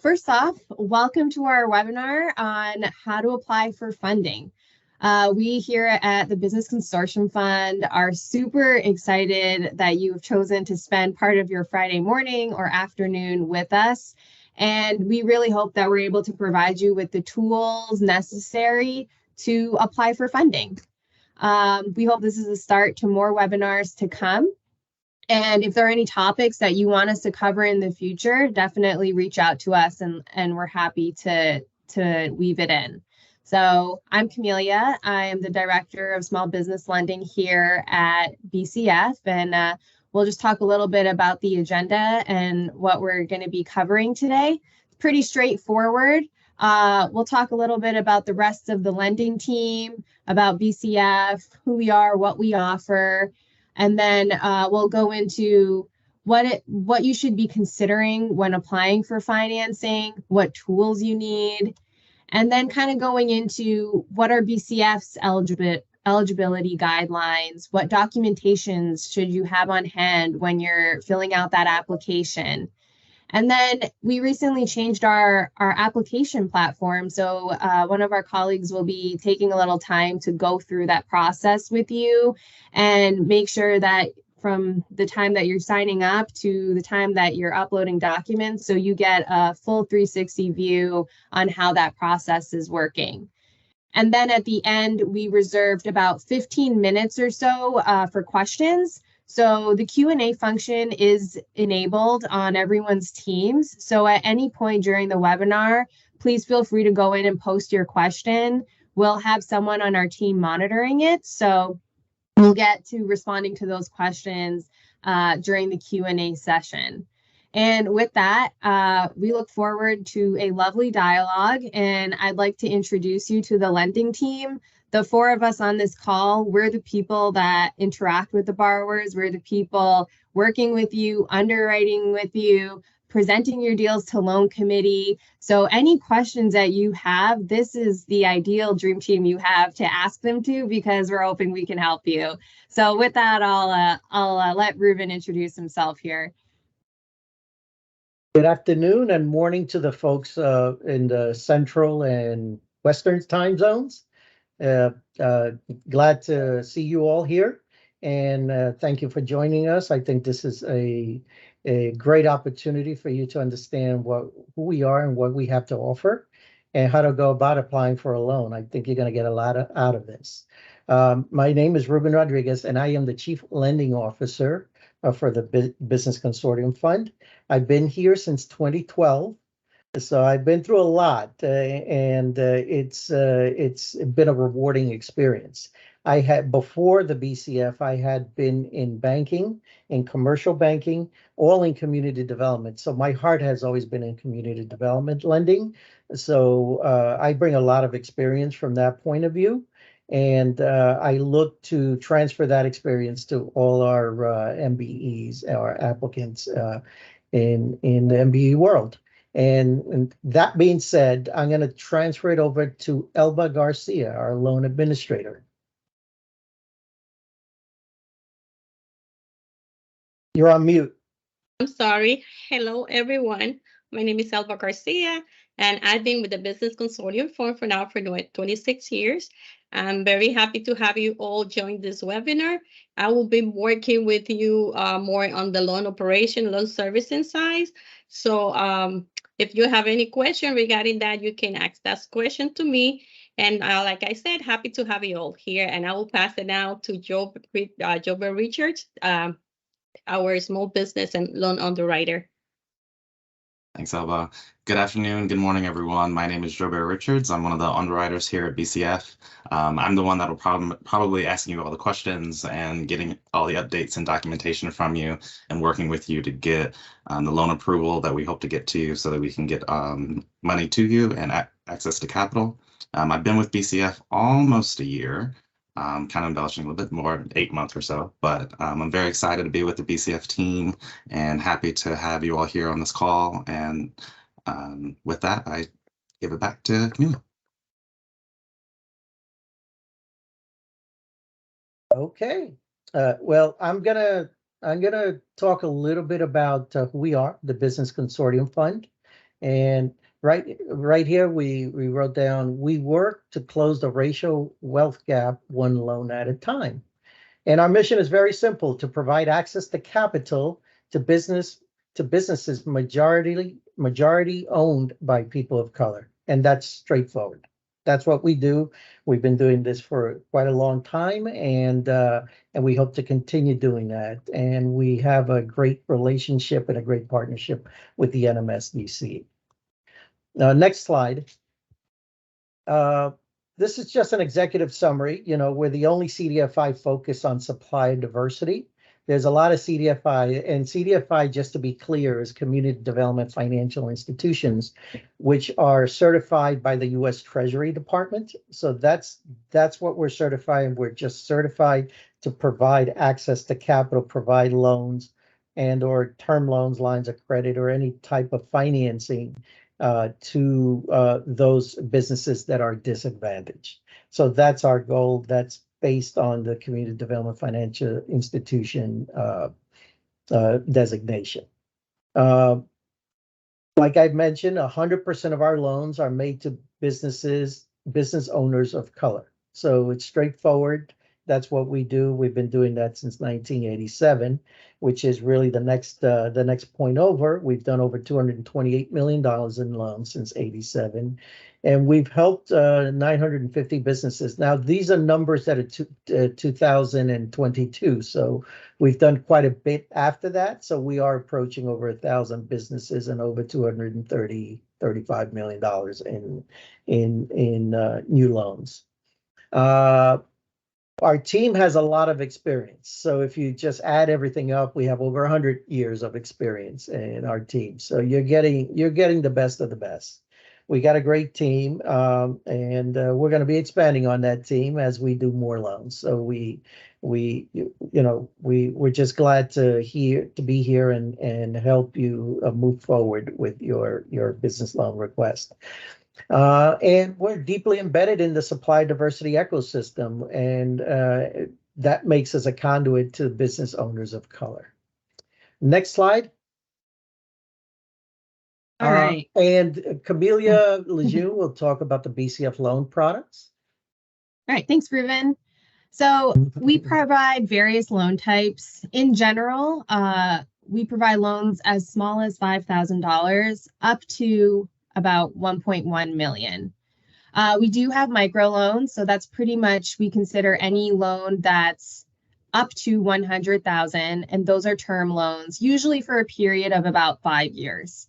First off, welcome to our webinar on how to apply for funding. We here at the Business Consortium Fund are super excited that you've chosen to spend part of your Friday morning or afternoon with us. And we really hope that we're able to provide you with the tools necessary to apply for funding. We hope this is a start to more webinars to come. And if there are any topics that you want us to cover in the future, definitely reach out to us and we're happy to weave it in. So I'm Camelia. I am the Director of Small Business Lending here at BCF, and we'll just talk a little bit about the agenda and what we're going to be covering today. It's pretty straightforward. We'll talk a little bit about the rest of the lending team, about BCF, who we are, what we offer. And then we'll go into what you should be considering when applying for financing, what tools you need, and then kind of going into what are BCF's eligibility guidelines, what documentations should you have on hand when you're filling out that application. And then we recently changed our application platform. So one of our colleagues will be taking a little time to go through that process with you and make sure that from the time that you're signing up to the time that you're uploading documents, so you get a full 360 view on how that process is working. And then at the end, we reserved about 15 minutes or so for questions. So the Q&A function is enabled on everyone's teams. So at any point during the webinar, please feel free to go in and post your question. We'll have someone on our team monitoring it. So we'll get to responding to those questions during the Q&A session. And with that, we look forward to a lovely dialogue. And I'd like to introduce you to the lending team. The four of us on this call, we're the people that interact with the borrowers. We're the people working with you, underwriting with you, presenting your deals to loan committee. So any questions that you have, this is the ideal dream team you have to ask them to, because we're hoping we can help you. So with that, I'll let Ruben introduce himself here. Good afternoon and morning to the folks in the Central and Western time zones. Glad to see you all here, and thank you for joining us. I think this is a great opportunity for you to understand who we are and what we have to offer and how to go about applying for a loan. I think you're going to get a lot out of this. My name is Ruben Rodriguez, and I am the Chief Lending Officer for the Business Consortium Fund. I've been here since 2012. So I've been through a lot, and it's been a rewarding experience. I had, before the BCF, I had been in banking, in commercial banking, all in community development. So my heart has always been in community development lending. So I bring a lot of experience from that point of view. And I look to transfer that experience to all our MBEs, our applicants in the MBE world. And that being said, I'm going to transfer it over to Elba Garcia, our loan administrator. You're on mute. I'm sorry. Hello, everyone. My name is Elba Garcia, and I've been with the Business Consortium for 26 years. I'm very happy to have you all join this webinar. I will be working with you more on the loan operation, loan servicing side. So if you have any question regarding that, you can ask that question to me. And like I said, happy to have you all here. And I will pass it now to Jober Richards, our small business and loan underwriter. Thanks, Elba. Good afternoon, good morning, everyone. My name is Jober Richards. I'm one of the underwriters here at BCF. I'm the one that will probably asking you all the questions and getting all the updates and documentation from you and working with you to get the loan approval that we hope to get to you so that we can get money to you and access to capital. I've been with BCF almost a year. Kind of embellishing a little bit more, 8 months or so, but I'm very excited to be with the BCF team and happy to have you all here on this call. And with that, I give it back to Camila. Okay. Well, I'm gonna talk a little bit about who we are, the Business Consortium Fund, And right here, we wrote down, we work to close the racial wealth gap one loan at a time. And our mission is very simple: to provide access to capital to businesses majority owned by people of color. And that's straightforward. That's what we do. We've been doing this for quite a long time, and we hope to continue doing that. And we have a great relationship and a great partnership with the NMSDC. Next slide. This is just an executive summary. You know, we're the only CDFI focused on supply diversity. There's a lot of CDFI, and CDFI, just to be clear, is Community Development Financial Institutions, which are certified by the U.S. Treasury Department. So that's what we're certifying. We're just certified to provide access to capital, provide loans and or term loans, lines of credit, or any type of financing to those businesses that are disadvantaged. So that's our goal. That's based on the Community Development Financial Institution designation. Like I mentioned, 100% of our loans are made to business owners of color. So it's straightforward. That's what we do. We've been doing that since 1987, which is really the next point over. We've done over $228 million in loans since 87, and we've helped 950 businesses. Now, these are numbers that are 2022, so we've done quite a bit after that. So we are approaching over 1,000 businesses and over $35 million in new loans. Our team has a lot of experience. So if you just add everything up, we have over 100 years of experience in our team. So you're getting the best of the best. We got a great team, and we're going to be expanding on that team as we do more loans. So we're just glad to be here and help you move forward with your business loan request. And we're deeply embedded in the supply diversity ecosystem, and that makes us a conduit to business owners of color. Next slide. All right. And Camelia Lejeune will talk about the BCF loan products. All right, thanks, Ruben. So we provide various loan types. In general, we provide loans as small as $5,000 up to about 1.1 million. We do have microloans, so that's pretty much, we consider any loan that's up to 100,000, and those are term loans, usually for a period of about 5 years.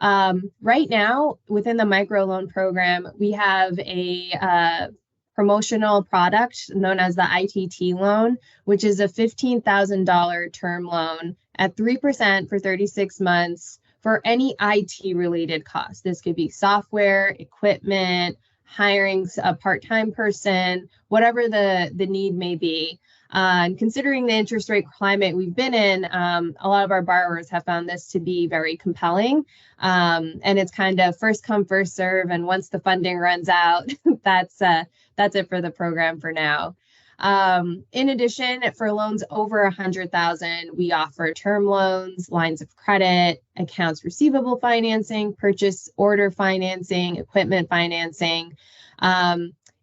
Right now, within the microloan program, we have a promotional product known as the ITT loan, which is a $15,000 term loan at 3% for 36 months for any IT related costs. This could be software, equipment, hiring a part-time person, whatever the need may be. And considering the interest rate climate we've been in, a lot of our borrowers have found this to be very compelling. And it's kind of first come, first serve. And once the funding runs out, that's it for the program for now. In addition, for loans over 100,000, we offer term loans, lines of credit, accounts receivable financing, purchase order financing, equipment financing.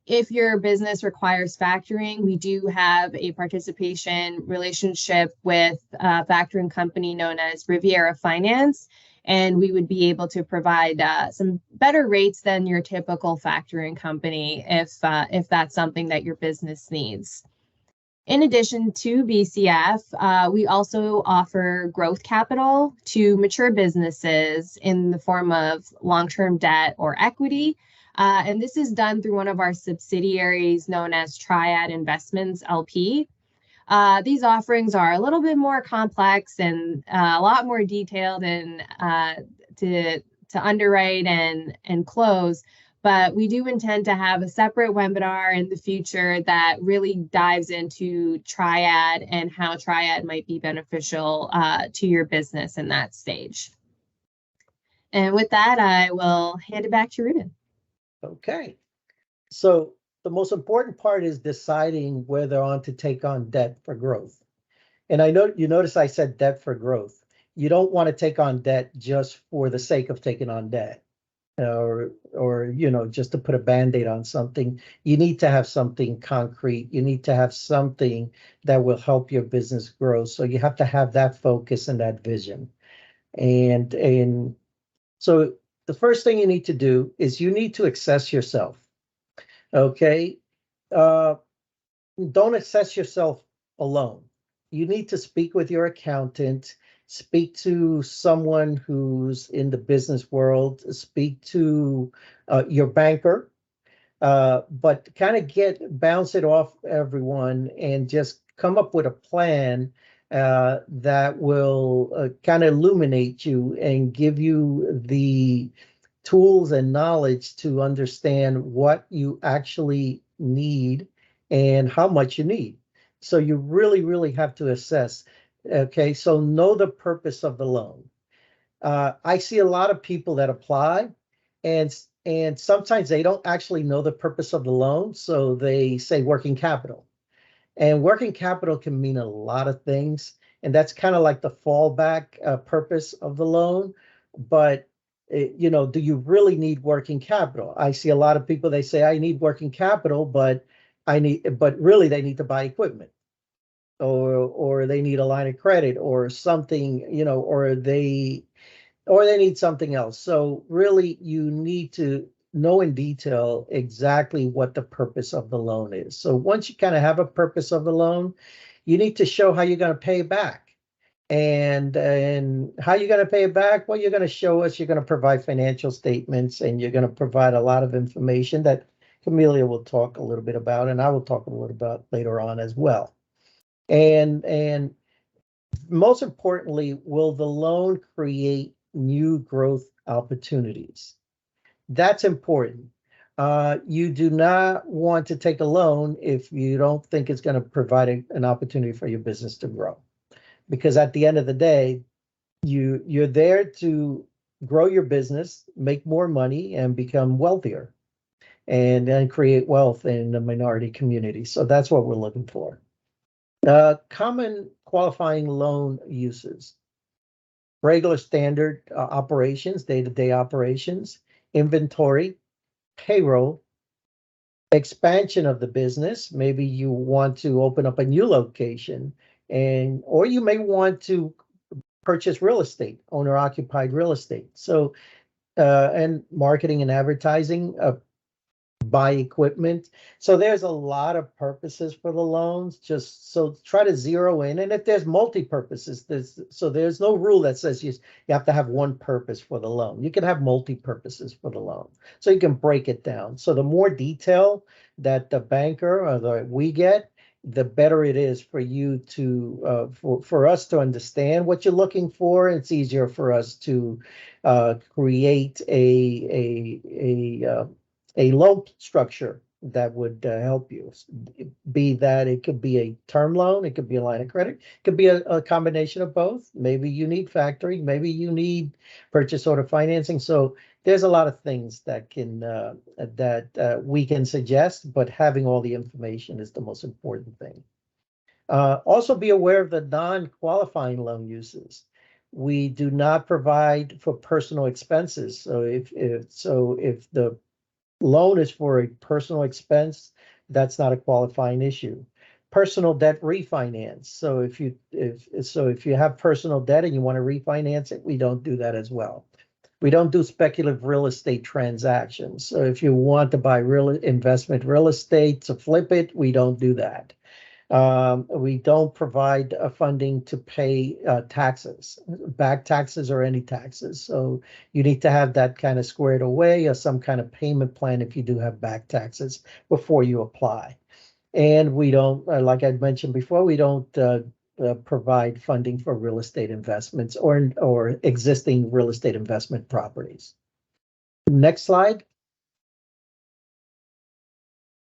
If your business requires factoring, we do have a participation relationship with a factoring company known as Riviera Finance, and we would be able to provide some better rates than your typical factoring company if that's something that your business needs. In addition to BCF, we also offer growth capital to mature businesses in the form of long-term debt or equity. And this is done through one of our subsidiaries known as Triad Investments LP. These offerings are a little bit more complex and a lot more detailed and to underwrite and close, but we do intend to have a separate webinar in the future that really dives into Triad and how Triad might be beneficial to your business in that stage. And with that, I will hand it back to Ruben. Okay. So the most important part is deciding whether to take on debt for growth. And I know you notice I said debt for growth. you don't want to take on debt just for the sake of taking on debt, or just to put a Band-Aid on something. You need to have something concrete. You need to have something that will help your business grow. So you have to have that focus and that vision. And so the first thing you need to do is you need to assess yourself. Okay. Don't assess yourself alone. You need to speak with your accountant, speak to someone who's in the business world, speak to your banker, but kind of bounce it off everyone and just come up with a plan that will kind of illuminate you and give you the tools and knowledge to understand what you actually need and how much you need. So you really, really have to assess. Okay, so know the purpose of the loan. I see a lot of people that apply, and and sometimes they don't actually know the purpose of the loan, so they say working capital. And working capital can mean a lot of things, and that's kind of like the fallback purpose of the loan. But do you really need working capital? I see a lot of people, they say I need working capital, but really they need to buy equipment, or they need a line of credit or something, or they need something else. So really, you need to know in detail exactly what the purpose of the loan is. So once you kind of have a purpose of the loan, you need to show how you're going to pay it back. And how you're going to pay it back? Well, you're going to show us, you're going to provide financial statements, and you're going to provide a lot of information that Camelia will talk a little bit about, and I will talk a little about later on as well. And most importantly, will the loan create new growth opportunities? That's important. You do not want to take a loan if you don't think it's going to provide an opportunity for your business to grow. Because at the end of the day, you're there to grow your business, make more money, and become wealthier, and then create wealth in the minority community. So that's what we're looking for. Common qualifying loan uses: regular standard operations, day-to-day operations, inventory, payroll, expansion of the business. Maybe you want to open up a new location, or you may want to purchase real estate, owner-occupied real estate. So, and marketing and advertising, buy equipment. So there's a lot of purposes for the loans. Just so try to zero in. And if there's multi-purposes, there's no rule that says you have to have one purpose for the loan. You can have multi-purposes for the loan. So you can break it down. So the more detail that the banker or we get, the better it is for you to for us to understand what you're looking for. It's easier for us to create a loan structure that would help you. Be that it could be a term loan, it could be a line of credit, it could be a combination of both. Maybe you need factoring, maybe you need purchase order financing. So there's a lot of things that we can suggest, but having all the information is the most important thing. Also be aware of the non-qualifying loan uses. We do not provide for personal expenses. So if the loan is for a personal expense, that's not a qualifying issue. Personal debt refinance. So if you have personal debt and you want to refinance it, we don't do that as well. We don't do speculative real estate transactions. So if you want to buy investment real estate to flip it, we don't do that. We don't provide funding to pay taxes, back taxes or any taxes. So you need to have that kind of squared away, or some kind of payment plan if you do have back taxes before you apply. And we don't, like I mentioned before, we don't provide funding for real estate investments or existing real estate investment properties. Next slide.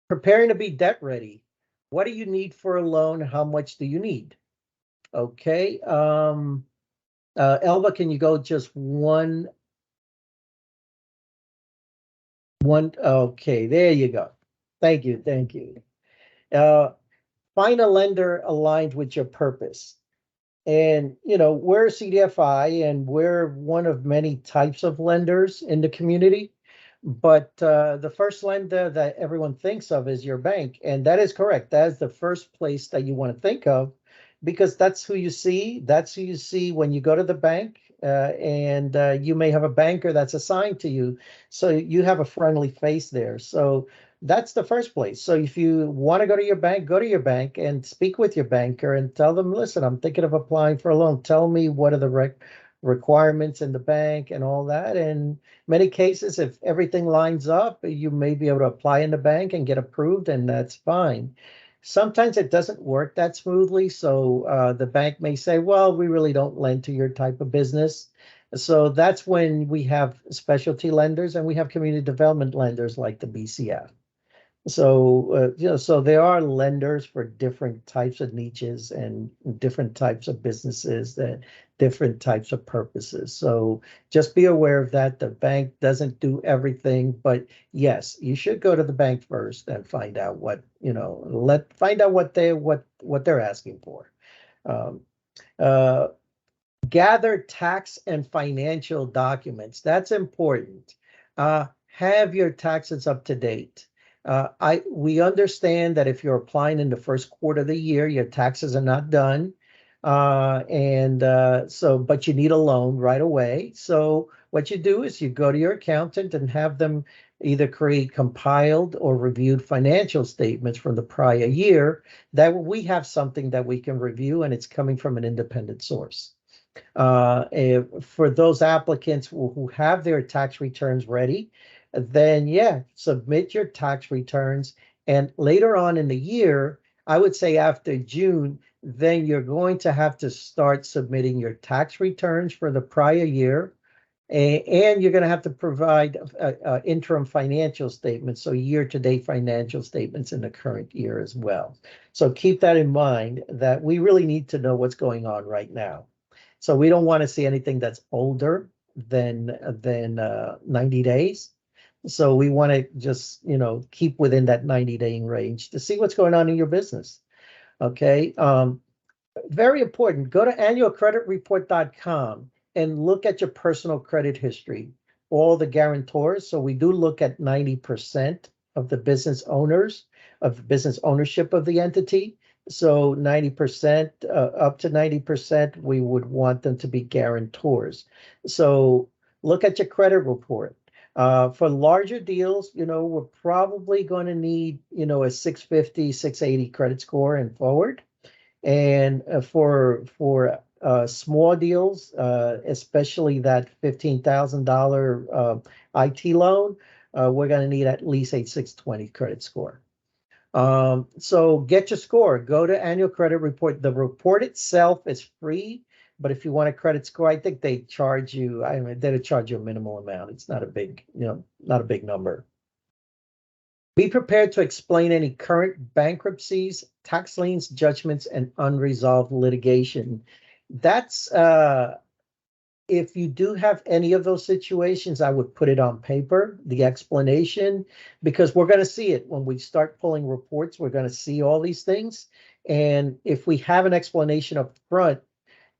Preparing to be debt ready. What do you need for a loan? How much do you need? Okay. Elva, can you go just one? Okay, there you go. Thank you. Find a lender aligned with your purpose. And, we're CDFI and we're one of many types of lenders in the community. But the first lender that everyone thinks of is your bank. And that is correct. That is the first place that you want to think of because that's who you see. That's who you see when you go to the bank. And you may have a banker that's assigned to you. So you have a friendly face there. So that's the first place. So if you want to go to your bank and speak with your banker and tell them, listen, I'm thinking of applying for a loan. Tell me what are the requirements in the bank and all that. And many cases, if everything lines up, you may be able to apply in the bank and get approved, and that's fine. Sometimes it doesn't work that smoothly. So the bank may say, well, we really don't lend to your type of business. So that's when we have specialty lenders and we have community development lenders like the BCF. So, so there are lenders for different types of niches and different types of businesses that different types of purposes. So just be aware of that. The bank doesn't do everything, but yes, you should go to the bank first and find out what, find out what they're asking for. Um, uh, Gather tax and financial documents. That's important. Have your taxes up to date. We understand that if you're applying in the first quarter of the year, your taxes are not done. But you need a loan right away. So what you do is you go to your accountant and have them either create compiled or reviewed financial statements from the prior year. That we have something that we can review and it's coming from an independent source. For those applicants who have their tax returns ready, then yeah, submit your tax returns. And later on in the year, I would say after June, then you're going to have to start submitting your tax returns for the prior year. And you're going to have to provide interim financial statements, so year-to-date financial statements in the current year as well. So keep that in mind that we really need to know what's going on right now. So we don't want to see anything that's older than 90 days. So we want to just, keep within that 90-day range to see what's going on in your business. Okay. Very important. Go to annualcreditreport.com and look at your personal credit history, all the guarantors. So we do look at 90% of the business owners, of the business ownership of the entity. So 90%, up to 90%, we would want them to be guarantors. So look at your credit report. For larger deals, we're probably going to need, a 650, 680 credit score and forward. And for small deals, especially that $15,000 IT loan, we're going to need at least a 620 credit score. So get your score. Go to Annual Credit Report. The report itself is free, but if you want a credit score, I think they charge you. They charge you a minimal amount. It's not a big, not a big number. Be prepared to explain any current bankruptcies, tax liens, judgments, and unresolved litigation. That's if you do have any of those situations, I would put it on paper, the explanation, because we're going to see it when we start pulling reports. We're going to see all these things. And if we have an explanation up front,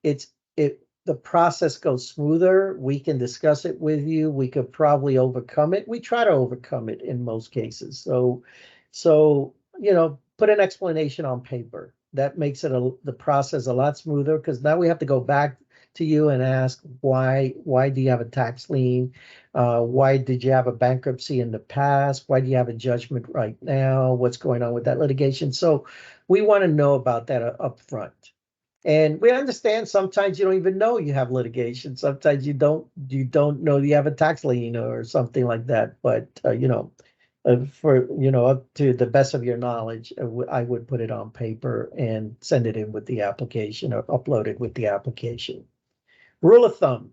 the process goes smoother. We can discuss it with you. We could probably overcome it. We try to overcome it in most cases. So put an explanation on paper. That makes it the process a lot smoother because now we have to go back to you and ask why do you have a tax lien? Why did you have a bankruptcy in the past? Why do you have a judgment right now? What's going on with that litigation? So we want to know about that up front. And we understand sometimes you don't even know you have litigation. Sometimes you don't know you have a tax lien or something like that. But for up to the best of your knowledge, I would put it on paper and send it in with the application or upload it with the application. Rule of thumb: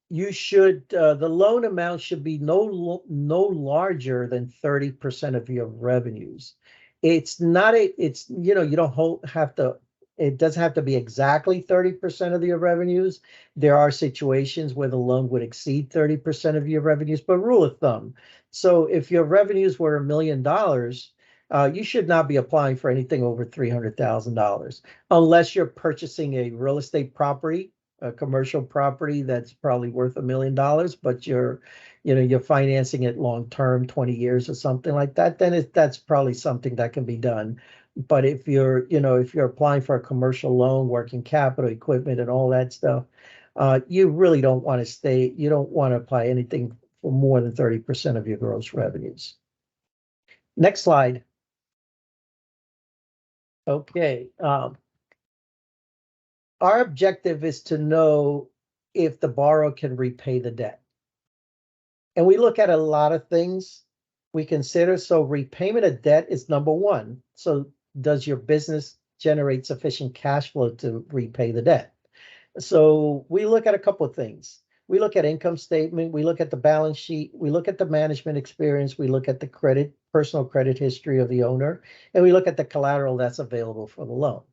you should the loan amount should be no larger than 30% of your revenues. It's not you don't have to. It doesn't have to be exactly 30% of your revenues. There are situations where the loan would exceed 30% of your revenues, but rule of thumb. So if your revenues were $1 million, you should not be applying for anything over $300,000 unless you're purchasing a real estate property, a commercial property that's probably worth $1 million, but you're financing it long term, 20 years or something like that. Then that's probably something that can be done. But if you're applying for a commercial loan, working capital, equipment, and all that stuff, you really don't want to you don't want to apply anything for more than 30% of your gross revenues. Next slide. Okay. Our objective is to know if the borrower can repay the debt. And we look at a lot of things we consider. So repayment of debt is number one. So does your business generate sufficient cash flow to repay the debt? So we look at a couple of things. We look at income statement, we look at the balance sheet, we look at the management experience, we look at the personal credit history of the owner, and we look at the collateral that's available for the loan.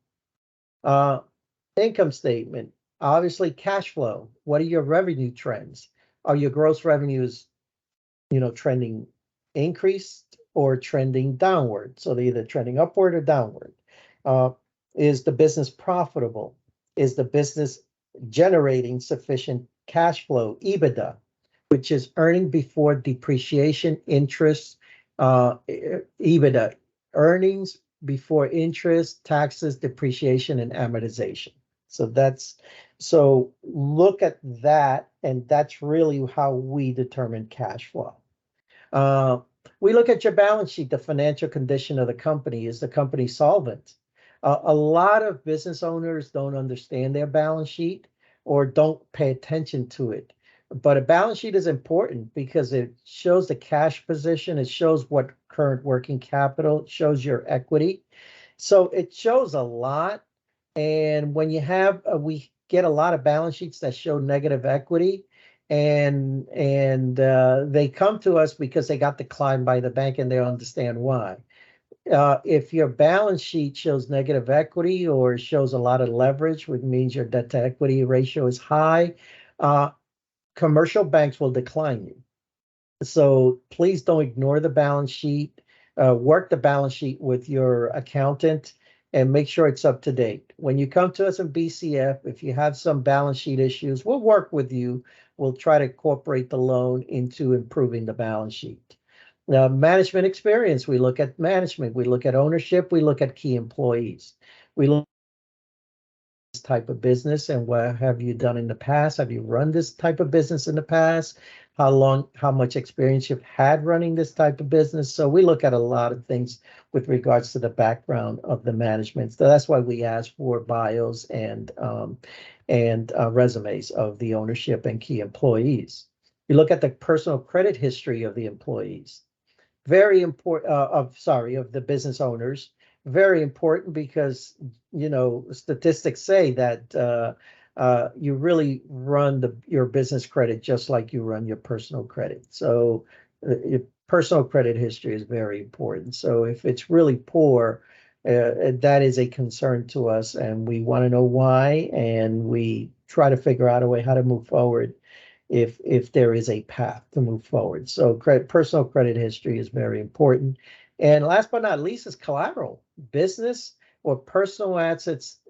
Income statement, obviously cash flow. What are your revenue trends? Are your gross revenues, trending increased or trending downward? So they're either trending upward or downward. Is the business profitable? Is the business generating sufficient cash flow, EBITDA, which is earning before depreciation, interest, EBITDA, earnings before interest, taxes, depreciation, and amortization. So look at that, and that's really how we determine cash flow. We look at your balance sheet, the financial condition of the company. Is the company solvent? A lot of business owners don't understand their balance sheet or don't pay attention to it. But a balance sheet is important because it shows the cash position, it shows what current working capital, it shows your equity. So it shows a lot. And when you have, we get a lot of balance sheets that show negative equity, and they come to us because they got declined by the bank and they understand why. If your balance sheet shows negative equity or shows a lot of leverage, which means your debt to equity ratio is high, commercial banks will decline you. So please don't ignore the balance sheet. Work the balance sheet with your accountant and make sure it's up to date. When you come to us in BCF, if you have some balance sheet issues, we'll work with you. We'll try to incorporate the loan into improving the balance sheet. Management experience, we look at management, we look at ownership, we look at key employees. We look at this type of business and what have you done in the past? Have you run this type of business in the past? How much experience you've had running this type of business? So we look at a lot of things with regards to the background of the management. So that's why we ask for bios and resumes of the ownership and key employees. You look at the personal credit history of the employees. Very important, of the business owners. Very important because, statistics say that you really run your business credit just like you run your personal credit. So your personal credit history is very important. So if it's really poor, that is a concern to us, and we want to know why, and we try to figure out a way how to move forward if there is a path to move forward. So personal credit history is very important. And last but not least is collateral. Business or personal assets.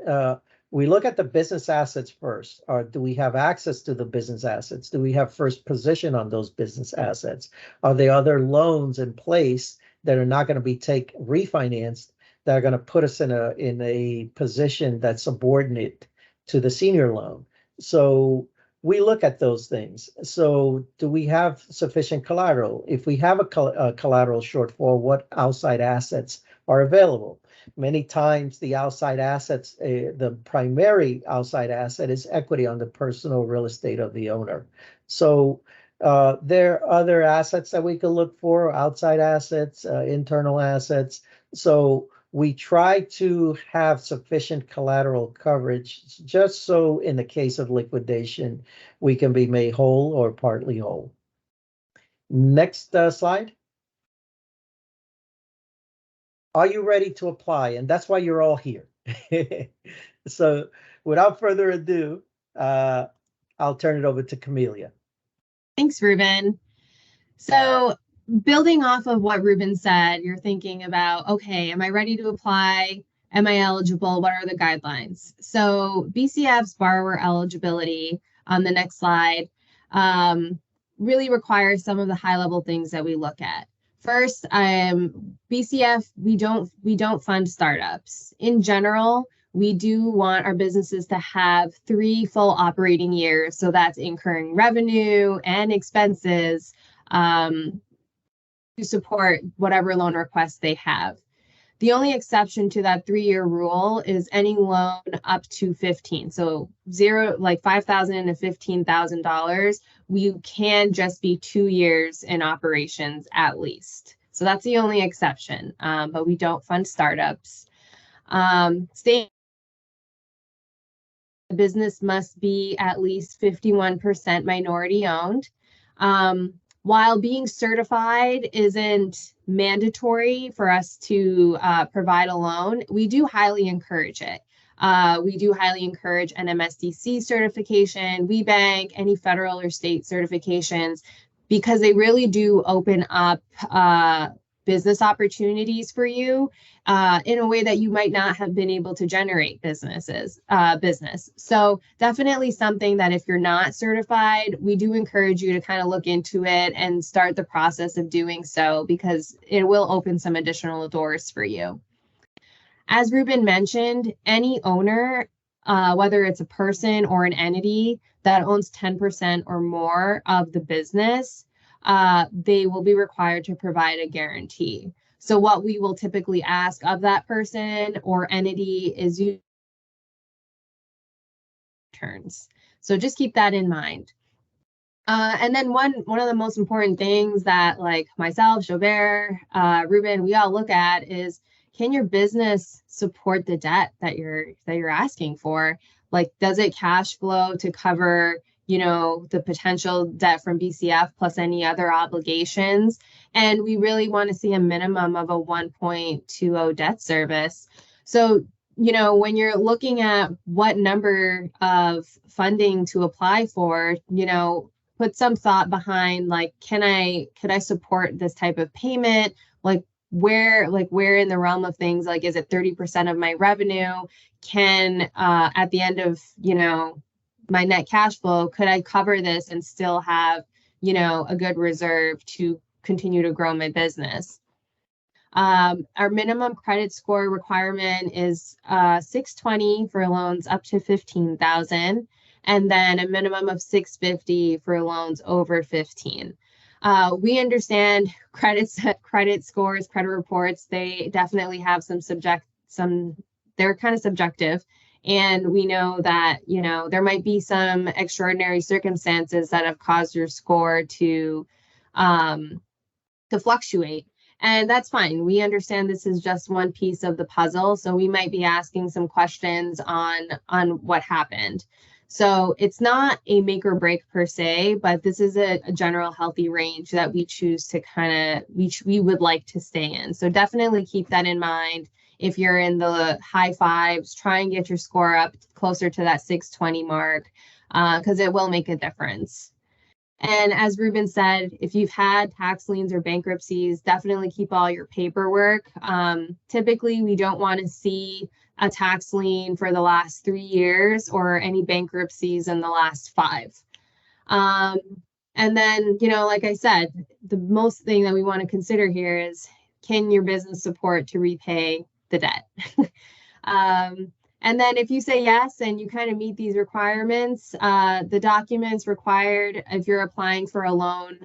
We look at the business assets first. Or do we have access to the business assets? Do we have first position on those business assets? Are there other loans in place that are not going to be refinanced, that are going to put us in a position that's subordinate to the senior loan? So we look at those things. So do we have sufficient collateral? If we have a collateral shortfall, what outside assets are available? Many times the outside assets, the primary outside asset is equity on the personal real estate of the owner. So there are other assets that we can look for, outside assets, internal assets. So we try to have sufficient collateral coverage just so in the case of liquidation, we can be made whole or partly whole. Next slide. Are you ready to apply? And that's why you're all here. So without further ado, I'll turn it over to Camelia. Thanks, Ruben. So building off of what Ruben said, you're thinking about, okay, am I ready to apply? Am I eligible? What are the guidelines? So BCF's borrower eligibility on the next slide really requires some of the high level things that we look at. First, BCF, we don't fund startups. In general, we do want our businesses to have 3 full operating years. So that's incurring revenue and expenses to support whatever loan requests they have. The only exception to that 3-year rule is any loan up to 15. So like $5,000 to $15,000, we can just be 2 years in operations at least. So that's the only exception, but we don't fund startups. The business must be at least 51% minority owned. While being certified isn't mandatory for us to provide a loan, we do highly encourage it. We do highly encourage an MSDC certification, WeBank, any federal or state certifications, because they really do open up business opportunities for you in a way that you might not have been able to generate business. So definitely something that if you're not certified, we do encourage you to kind of look into it and start the process of doing so, because it will open some additional doors for you. As Ruben mentioned, any owner, whether it's a person or an entity that owns 10% or more of the business, they will be required to provide a guarantee. So what we will typically ask of that person or entity is returns. So just keep that in mind. And then one of the most important things that like myself, Joubert, Ruben, we all look at is, can your business support the debt that you're asking for? Like, does it cash flow to cover, the potential debt from BCF plus any other obligations? And we really want to see a minimum of a 1.20 debt service. So, when you're looking at what number of funding to apply for, put some thought behind, like, could I support this type of payment? Where in the realm of things, like, is it 30% of my revenue? Can at the end of my net cash flow, could I cover this and still have a good reserve to continue to grow my business? Our minimum credit score requirement is 620 for loans up to 15,000, and then a minimum of 650 for loans over 15. We understand credit scores, credit reports, they definitely have they're kind of subjective. And we know that, there might be some extraordinary circumstances that have caused your score to fluctuate. And that's fine. We understand this is just one piece of the puzzle. So we might be asking some questions on what happened. So it's not a make or break per se, but this is a general healthy range that we choose to we would like to stay in. So definitely keep that in mind. If you're in the high fives, try and get your score up closer to that 620 mark, because it will make a difference. And as Ruben said, if you've had tax liens or bankruptcies, definitely keep all your paperwork. Typically, we don't want to see a tax lien for the last 3 years or any bankruptcies in the last 5. And then, like I said, the most thing that we want to consider here is, can your business support to repay the debt? And then if you say yes and you kind of meet these requirements, the documents required if you're applying for a loan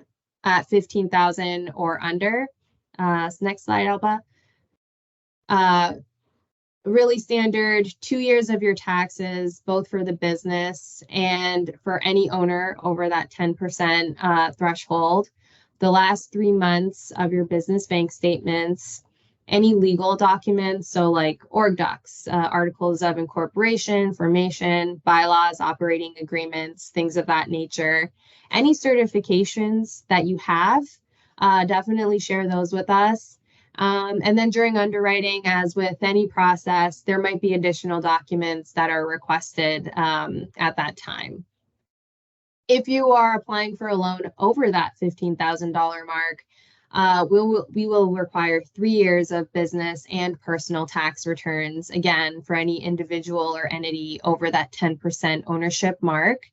at 15,000 or under. So next slide, Alba. Really standard 2 years of your taxes, both for the business and for any owner over that 10% threshold. The last 3 months of your business bank statements, any legal documents, so like org docs, articles of incorporation, formation, bylaws, operating agreements, things of that nature. Any certifications that you have, definitely share those with us. And then during underwriting, as with any process, there might be additional documents that are requested at that time. If you are applying for a loan over that $15,000 mark, we will require 3 years of business and personal tax returns, again, for any individual or entity over that 10% ownership mark.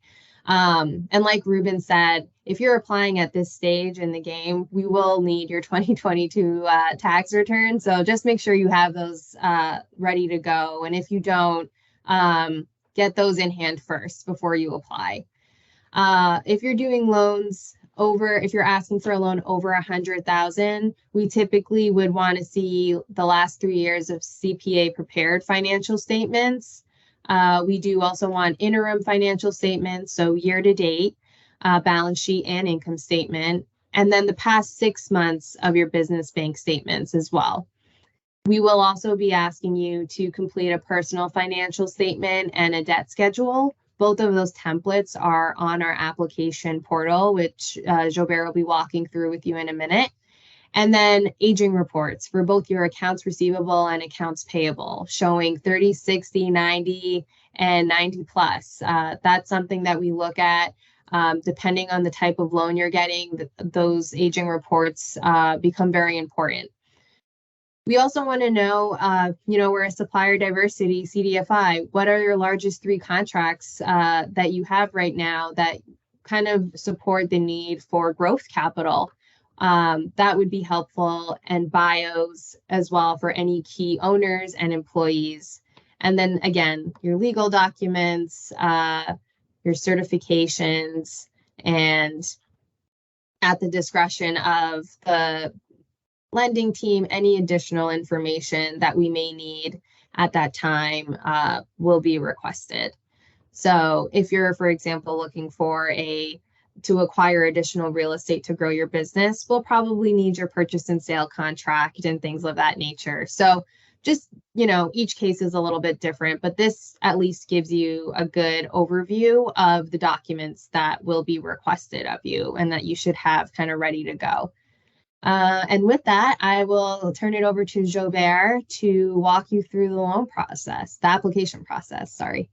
And like Ruben said, if you're applying at this stage in the game, we will need your 2022 tax return. So just make sure you have those ready to go. And if you don't, get those in hand first before you apply. If you're doing loans if you're asking for a loan over 100,000, we typically would want to see the last 3 years of CPA prepared financial statements. We do also want interim financial statements, so year to date, balance sheet and income statement, and then the past 6 months of your business bank statements as well. We will also be asking you to complete a personal financial statement and a debt schedule. Both of those templates are on our application portal, which Jobert will be walking through with you in a minute. And then aging reports for both your accounts receivable and accounts payable, showing 30, 60, 90, and 90 plus. That's something that we look at. Depending on the type of loan you're getting, those aging reports become very important. We also want to know, we're a supplier diversity CDFI. What are your largest 3 contracts that you have right now that kind of support the need for growth capital? That would be helpful, and bios as well for any key owners and employees. And then again, your legal documents, your certifications, and at the discretion of the lending team, any additional information that we may need at that time will be requested. So if you're, for example, looking for to acquire additional real estate to grow your business, we'll probably need your purchase and sale contract and things of that nature. So just, each case is a little bit different, but this at least gives you a good overview of the documents that will be requested of you and that you should have kind of ready to go. And with that, I will turn it over to Jobert to walk you through the loan process, the application process, sorry.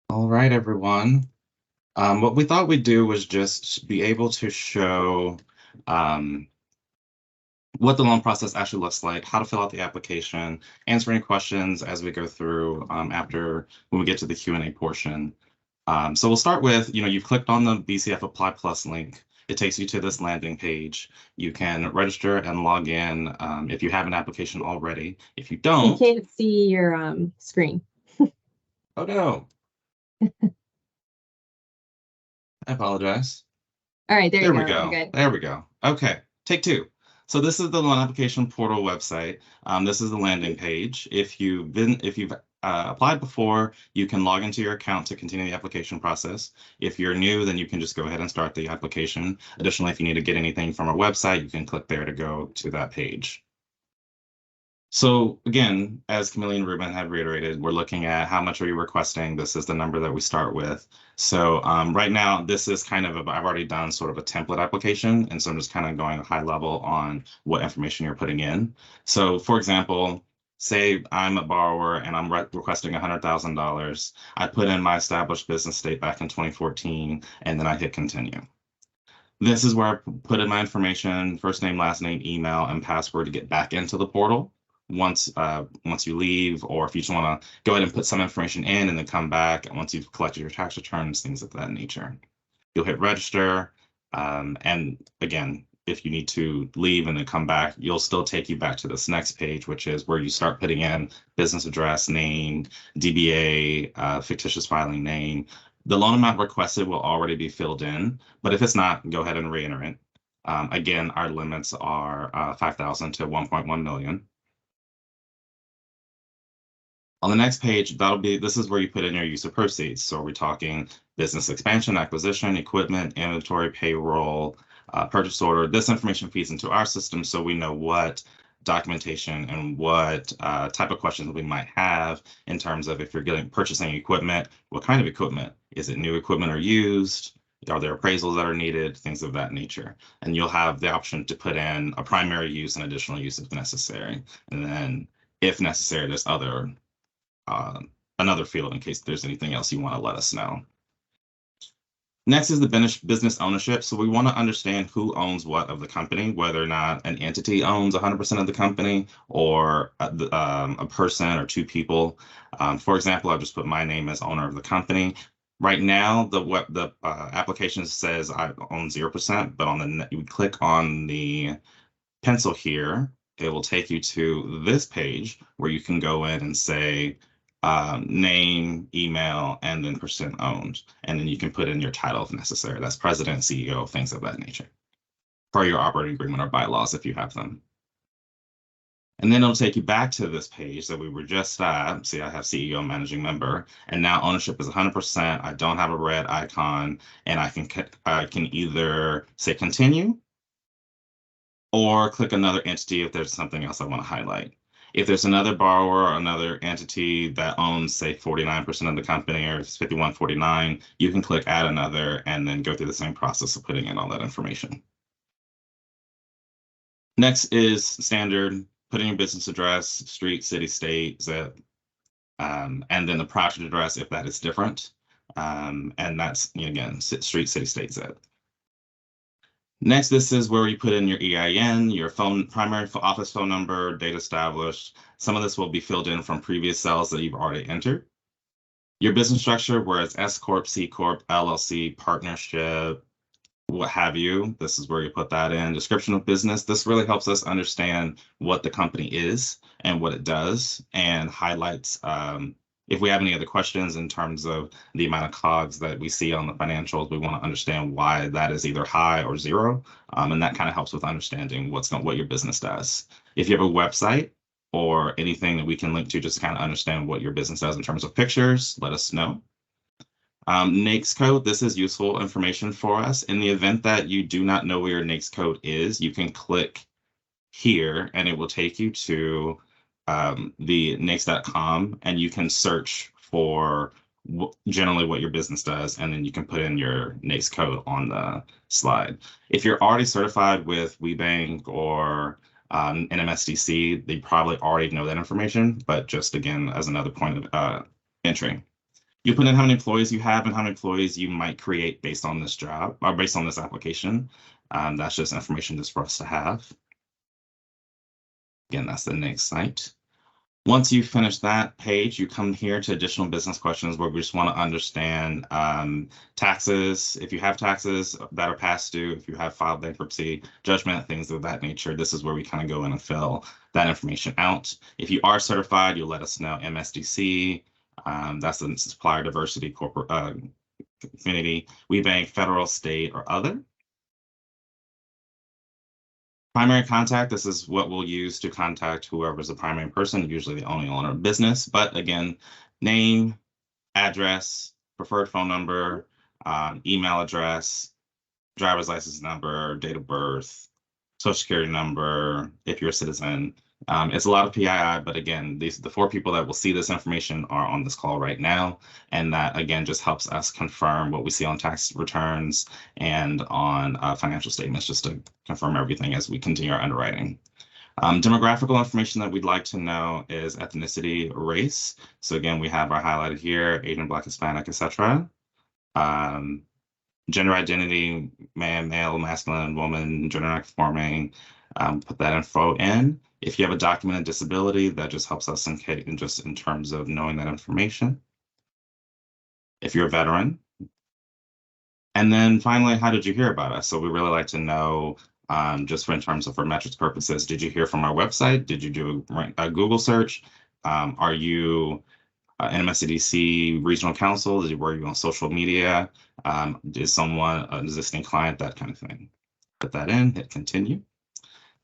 All right, everyone. What we thought we'd do was just be able to show what the loan process actually looks like, how to fill out the application, answer any questions as we go through when we get to the Q&A portion. So we'll start with, you've clicked on the BCF Apply Plus link. It takes you to this landing page. You can register and log in if you have an application already. If you don't, I can't see your screen. Oh no. I apologize. All right, there we you go. Good. There we go. Okay, take 2. So this is the loan application portal website. This is the landing page. If you've applied before, you can log into your account to continue the application process. If you're new, then you can just go ahead and start the application. Additionally, if you need to get anything from our website, you can click there to go to that page. So again, as Camille and Ruben have reiterated, we're looking at how much are you requesting. This is the number that we start with. So right now, this is kind of I've already done sort of a template application. And so I'm just kind of going high level on what information you're putting in. So for example, say I'm a borrower and I'm requesting $100,000. I put in my established business state back in 2014, and then I hit continue. This is where I put in my information, first name, last name, email, and password to get back into the portal. Once you leave, or if you just want to go ahead and put some information in and then come back, and once you've collected your tax returns, things of that nature. You'll hit register, and again, if you need to leave and then come back, you'll still take you back to this next page, which is where you start putting in business address, name, DBA, fictitious filing name. The loan amount requested will already be filled in, but if it's not, go ahead and re-enter it. Again, our limits are 5,000 to 1.1 million. On the next page, this is where you put in your use of proceeds. So are we talking business expansion, acquisition, equipment, inventory, payroll, purchase order? This information feeds into our system, so we know what documentation and what type of questions we might have in terms of if you're purchasing equipment, what kind of equipment? Is it new equipment or used? Are there appraisals that are needed? Things of that nature. And you'll have the option to put in a primary use and additional use if necessary. And then if necessary, there's another field in case there's anything else you want to let us know. Next is the business ownership. So we want to understand who owns what of the company, whether or not an entity owns 100% of the company or a person or two people. For example, I'll just put my name as owner of the company. Right now, the application says I own 0%, but you click on the pencil here, it will take you to this page where you can go in and say name, email, and then percent owned. And then you can put in your title if necessary. That's president, CEO, things of that nature. For your operating agreement or bylaws if you have them. And then it'll take you back to this page that we were just at. See, I have CEO, managing member, and now ownership is 100%. I don't have a red icon, and I can either say continue or click another entity if there's something else I want to highlight. If there's another borrower or another entity that owns, say, 49% of the company or it's 5149, you can click add another and then go through the same process of putting in all that information. Next is standard, putting your business address, street, city, state, zip, and then the project address if that is different. And that's, again, street, city, state, zip. Next, this is where you put in your EIN, your primary office phone number, date established. Some of this will be filled in from previous cells that you've already entered. Your business structure, where it's S Corp, C Corp, LLC, partnership, what have you. This is where you put that in. Description of business. This really helps us understand what the company is and what it does, and highlights if we have any other questions in terms of the amount of COGS that we see on the financials. We want to understand why that is either high or zero, and that kind of helps with understanding what your business does. If you have a website or anything that we can link to just to kind of understand what your business does in terms of pictures, let us know. NAICS code, this is useful information for us. In the event that you do not know where your NAICS code is, you can click here and it will take you to the NAICS.com, and you can search for generally what your business does, and then you can put in your NAICS code on the slide. If you're already certified with WeBank or NMSDC, they probably already know that information, but just again, as another point of entry. You put in how many employees you have and how many employees you might create based on this job or based on this application. That's just information just for us to have. Again, that's the next site. Once you finish that page, you come here to additional business questions where we just want to understand taxes. If you have taxes that are past due, if you have filed bankruptcy, judgment, things of that nature, this is where we kind of go in and fill that information out. If you are certified, you'll let us know. MSDC, that's the supplier diversity corporate community, WeBank, federal, state, or other. Primary contact, this is what we'll use to contact whoever's the primary person, usually the only owner of business. But again, name, address, preferred phone number, email address, driver's license number, date of birth, social security number, if you're a citizen. It's a lot of PII, but again, the 4 people that will see this information are on this call right now. And that, again, just helps us confirm what we see on tax returns and on financial statements, just to confirm everything as we continue our underwriting. Demographical information that we'd like to know is ethnicity, race. So again, we have our highlighted here, Asian, Black, Hispanic, etc. Gender identity, man, male, masculine, woman, gender non-conforming, put that info in. If you have a documented disability, that just helps us in terms of knowing that information. If you're a veteran. And then finally, how did you hear about us? So we really like to know, just in terms of for metrics purposes, did you hear from our website? Did you do a Google search? Are you NMSDC regional counsel? Were you on social media? Is someone an existing client? That kind of thing. Put that in, hit continue.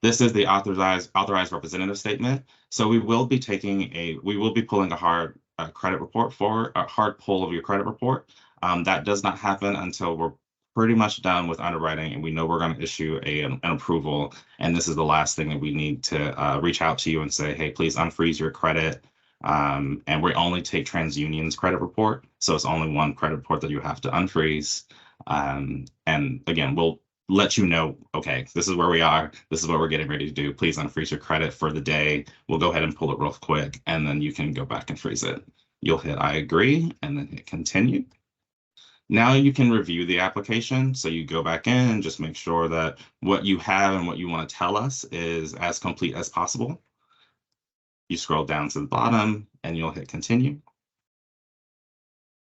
This is the authorized representative statement. So we will be pulling a hard credit report for a hard pull of your credit report. That does not happen until we're pretty much done with underwriting and we know we're going to issue an approval. And this is the last thing that we need to reach out to you and say, hey, please unfreeze your credit. And we only take TransUnion's credit report. So it's only one credit report that you have to unfreeze. And again, we'll let you know, okay, this is where we are. This is what we're getting ready to do. Please unfreeze your credit for the day. We'll go ahead and pull it real quick, and then you can go back and freeze it. You'll hit I agree, and then hit continue. Now you can review the application. So you go back in and just make sure that what you have and what you want to tell us is as complete as possible. You scroll down to the bottom and you'll hit continue.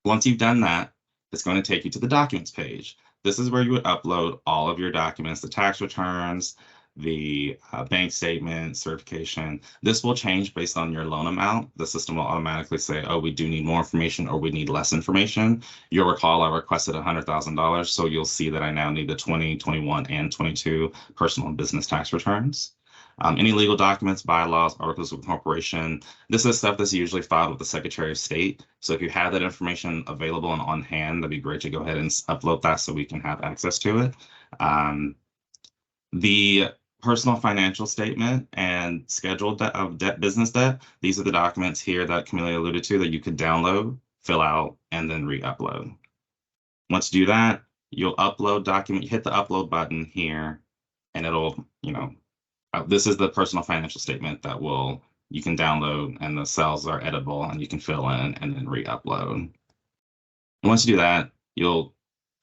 Once you've done that, it's going to take you to the documents page. This is where you would upload all of your documents, the tax returns, the bank statement, certification. This will change based on your loan amount. The system will automatically say, oh, we do need more information or we need less information. You'll recall I requested $100,000, so you'll see that I now need the 20, 21, and 22 personal and business tax returns. Any legal documents, bylaws, articles of incorporation. This is stuff that's usually filed with the Secretary of State. So if you have that information available and on hand, that'd be great to go ahead and upload that so we can have access to it. The personal financial statement and schedule of debt, business debt. These are the documents here that Camelia alluded to that you could download, fill out, and then re-upload. Once you do that, you'll upload document, hit the upload button here, and it'll, this is the personal financial statement that you can download, and the cells are editable and you can fill in and then re-upload. Once you do that, you'll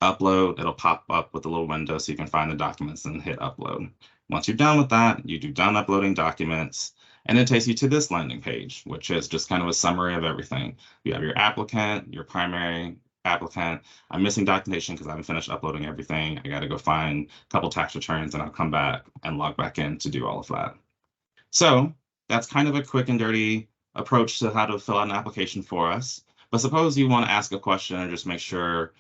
upload, it'll pop up with a little window so you can find the documents and hit upload. Once you're done with that, you do done uploading documents, and it takes you to this landing page, which is just kind of a summary of everything. You have your applicant, your primary applicant. I'm missing documentation because I haven't finished uploading everything. I got to go find a couple tax returns and I'll come back and log back in to do all of that. So that's kind of a quick and dirty approach to how to fill out an application for us. But suppose you want to ask a question or just make sure,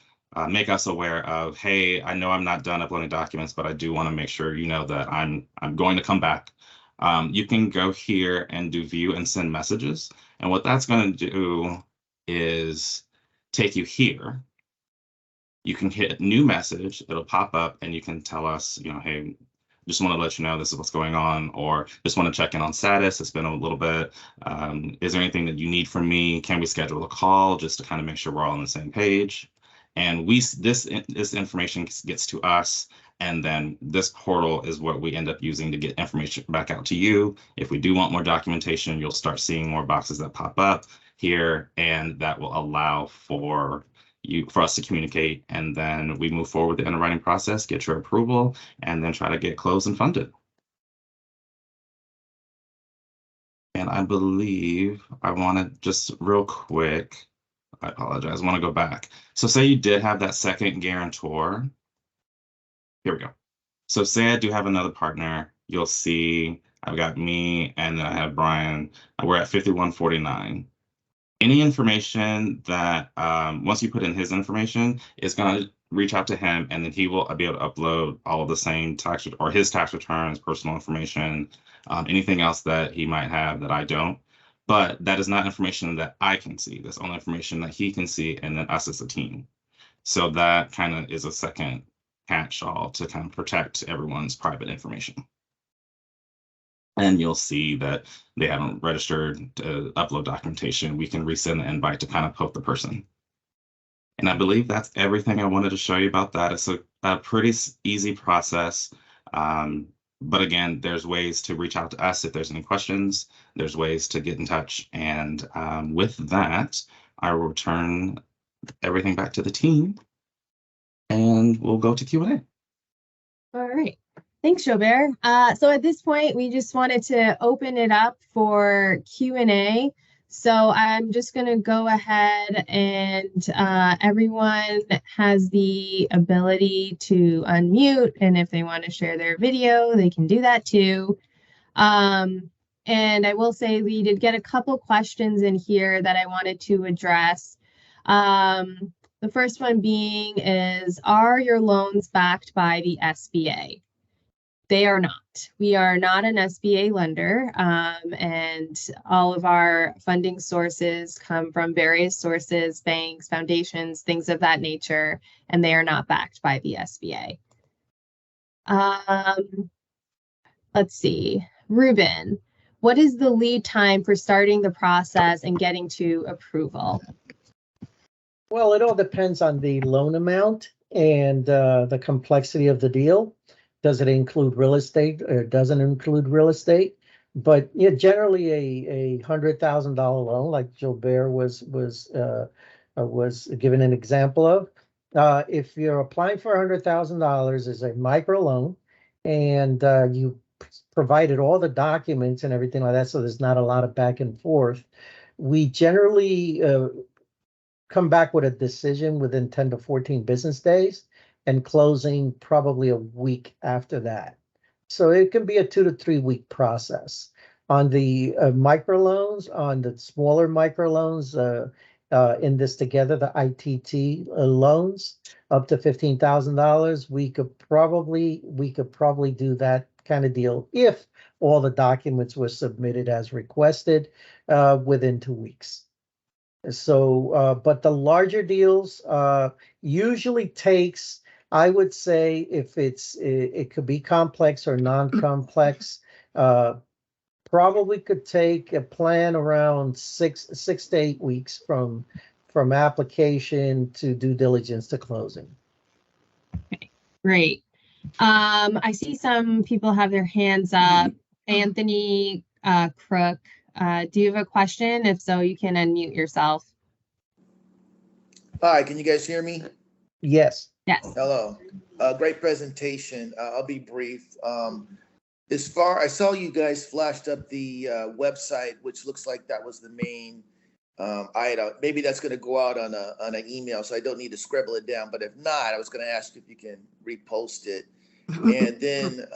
make us aware of, hey, I know I'm not done uploading documents, but I do want to make sure you know that I'm going to come back. You can go here and do view and send messages. And what that's going to do is take you here. You can hit new message, it'll pop up and you can tell us, hey, just want to let you know this is what's going on, or just want to check in on status. It's been a little bit. Is there anything that you need from me? Can we schedule a call just to kind of make sure we're all on the same page? And this information gets to us, and then this portal is what we end up using to get information back out to you. If we do want more documentation, you'll start seeing more boxes that pop up here, and that will allow for us to communicate, and then we move forward with the underwriting process, get your approval, and then try to get closed and funded. And I believe I want to just real quick, I apologize, I want to go back. So say you did have that second guarantor. Here we go. So say I do have another partner, you'll see I've got me and then I have Brian. We're at 5149. Any information that once you put in his information, it's going to reach out to him, and then he will be able to upload all of the same tax or his tax returns, personal information, anything else that he might have that I don't. But that is not information that I can see. That's only information that he can see, and then us as a team. So that kind of is a second catch-all to kind of protect everyone's private information. And you'll see that they haven't registered to upload documentation. We can resend the invite to kind of poke the person. And I believe that's everything I wanted to show you about that. It's a pretty easy process. But again, there's ways to reach out to us if there's any questions. There's ways to get in touch. And with that, I will return everything back to the team and we'll go to Q&A. All right. Thanks, Jobert. So at this point, we just wanted to open it up for Q&A. So I'm just going to go ahead and everyone has the ability to unmute. And if they want to share their video, they can do that too. And I will say we did get a couple questions in here that I wanted to address. The first one being is, are your loans backed by the SBA? They are not. We are not an SBA lender, and all of our funding sources come from various sources, banks, foundations, things of that nature, and they are not backed by the SBA. Let's see. Ruben, what is the lead time for starting the process and getting to approval? Well, it all depends on the loan amount and the complexity of the deal. Does it include real estate or doesn't include real estate? But yeah, generally a $100,000 loan, like Jobert was given an example of, If you're applying for $100,000 as a microloan, and you provided all the documents and everything like that, so there's not a lot of back and forth, we generally come back with a decision within 10 to 14 business days and closing probably a week after that. So it can be a 2 to 3 week process. On the microloans, on the smaller microloans, in this together, the ITT loans up to $15,000, we could probably do that kind of deal if all the documents were submitted as requested within 2 weeks. So, but the larger deals usually takes, I would say, if it could be complex or non-complex, probably could take a plan around 6 to 8 weeks from application to due diligence to closing. Okay, great. I see some people have their hands up. Anthony Crook, do you have a question? If so, you can unmute yourself. Hi, can you guys hear me? Yes. Yes. Hello. Great presentation. I'll be brief. I saw you guys flashed up the website, which looks like that was the main item. Maybe that's going to go out on an email, so I don't need to scribble it down. But if not, I was going to ask if you can repost it. And then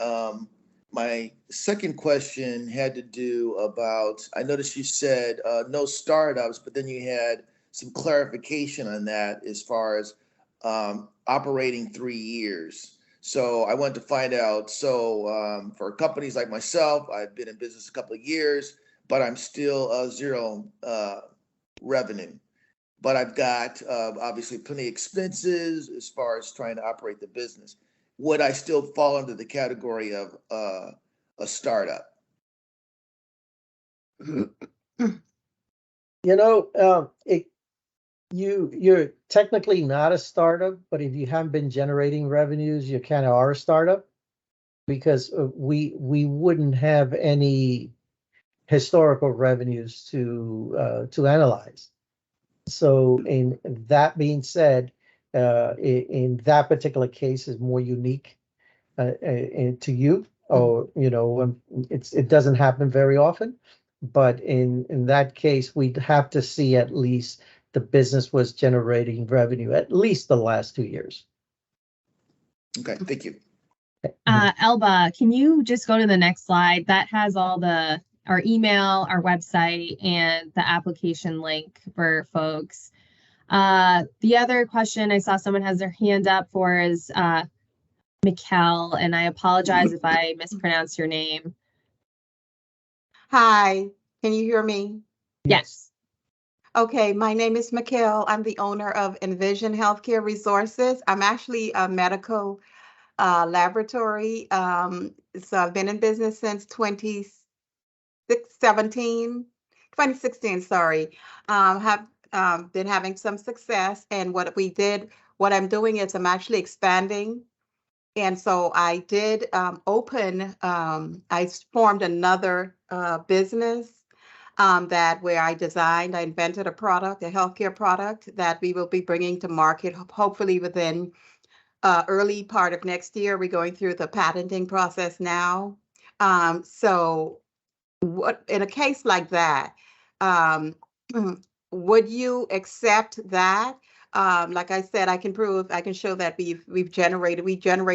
my second question had to do about, I noticed you said no startups, but then you had some clarification on that as far as operating 3 years. So I wanted to find out, so for companies like myself, I've been in business a couple of years, but I'm still zero revenue. But I've got obviously plenty of expenses as far as trying to operate the business. Would I still fall under the category of a startup? You're technically not a startup, but if you haven't been generating revenues, you kind of are a startup, because we wouldn't have any historical revenues to analyze. So, in that being said, in that particular case is more unique to you, or it doesn't happen very often. But in that case, we'd have to see at least the business was generating revenue at least the last 2 years. Okay, thank you. Elba, can you just go to the next slide? That has all our email, our website, and the application link for folks. The other question I saw someone has their hand up for is Mikkel, and I apologize if I mispronounce your name. Hi, can you hear me? Yes. Okay, my name is Mikkel. I'm the owner of Envision Healthcare Resources. I'm actually a medical laboratory. So I've been in business since 2016, sorry. Have been having some success. And what I'm doing is I'm actually expanding. And so I did I formed another business where I invented a product, a healthcare product that we will be bringing to market, hopefully within early part of next year. We're going through the patenting process now. So in a case like that, would you accept that? Like I said, I can show that we generate